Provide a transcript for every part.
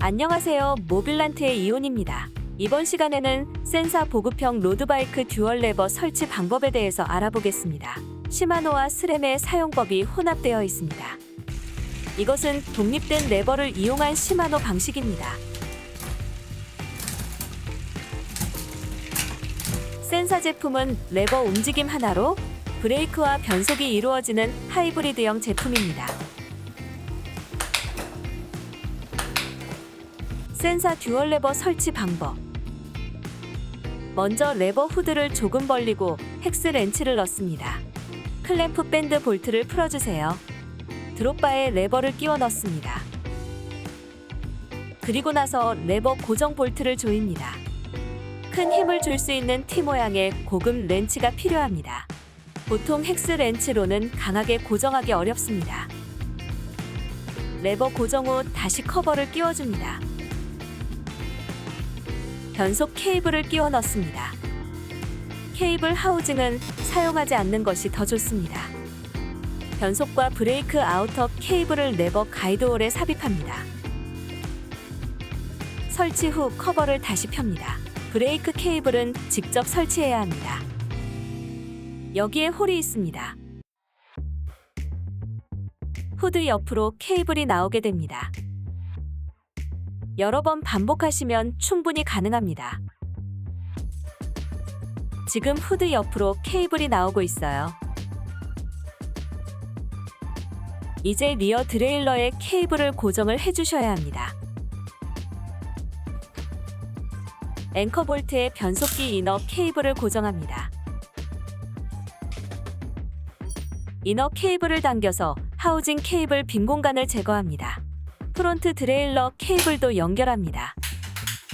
안녕하세요. 모빌란트의 이온입니다. 이번 시간에는 센사 보급형 로드바이크 듀얼 레버 설치 방법에 대해서 알아보겠습니다. 시마노와 스램의 사용법이 혼합되어 있습니다. 이것은 독립된 레버를 이용한 시마노 방식입니다. 센사 제품은 레버 움직임 하나로 브레이크와 변속이 이루어지는 하이브리드형 제품입니다. 센사 듀얼 레버 설치 방법. 먼저 레버 후드를 조금 벌리고 헥스 렌치를 넣습니다. 클램프 밴드 볼트를 풀어주세요. 드롭바에 레버를 끼워 넣습니다. 그리고 나서 레버 고정 볼트를 조입니다. 큰 힘을 줄 수 있는 T 모양의 고급 렌치가 필요합니다. 보통 헥스 렌치로는 강하게 고정하기 어렵습니다. 레버 고정 후 다시 커버를 끼워줍니다. 변속 케이블을 끼워 넣습니다. 케이블 하우징은 사용하지 않는 것이 더 좋습니다. 변속과 브레이크 아우터 케이블을 레버 가이드홀에 삽입합니다. 설치 후 커버를 다시 펴니다. 브레이크 케이블은 직접 설치해야 합니다. 여기에 홀이 있습니다. 후드 옆으로 케이블이 나오게 됩니다. 여러 번 반복하시면 충분히 가능합니다. 지금 후드 옆으로 케이블이 나오고 있어요. 이제 리어 드레일러에 케이블을 고정을 해주셔야 합니다. 앵커 볼트에 변속기 이너 케이블을 고정합니다. 이너 케이블을 당겨서 하우징 케이블 빈 공간을 제거합니다. 프론트 드레일러 케이블도 연결합니다.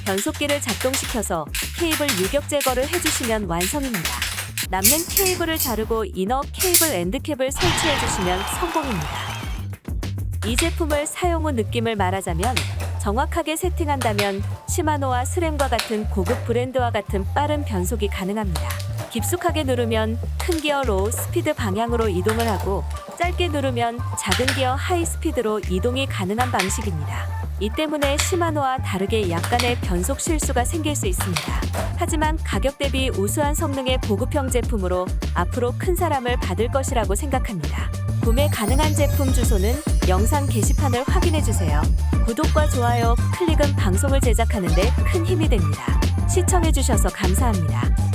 변속기를 작동시켜서 케이블 유격 제거를 해주시면 완성입니다. 남는 케이블을 자르고 이너 케이블 엔드캡을 설치해주시면 성공입니다. 이 제품을 사용 후 느낌을 말하자면 정확하게 세팅한다면 시마노와 스램과 같은 고급 브랜드와 같은 빠른 변속이 가능합니다. 깊숙하게 누르면 큰 기어 로우 스피드 방향으로 이동을 하고 짧게 누르면 작은 기어 하이 스피드로 이동이 가능한 방식입니다. 이 때문에 시마노와 다르게 약간의 변속 실수가 생길 수 있습니다. 하지만 가격 대비 우수한 성능의 보급형 제품으로 앞으로 큰 사랑을 받을 것이라고 생각합니다. 구매 가능한 제품 주소는 영상 게시판을 확인해주세요. 구독과 좋아요, 클릭은 방송을 제작하는 데 큰 힘이 됩니다. 시청해주셔서 감사합니다.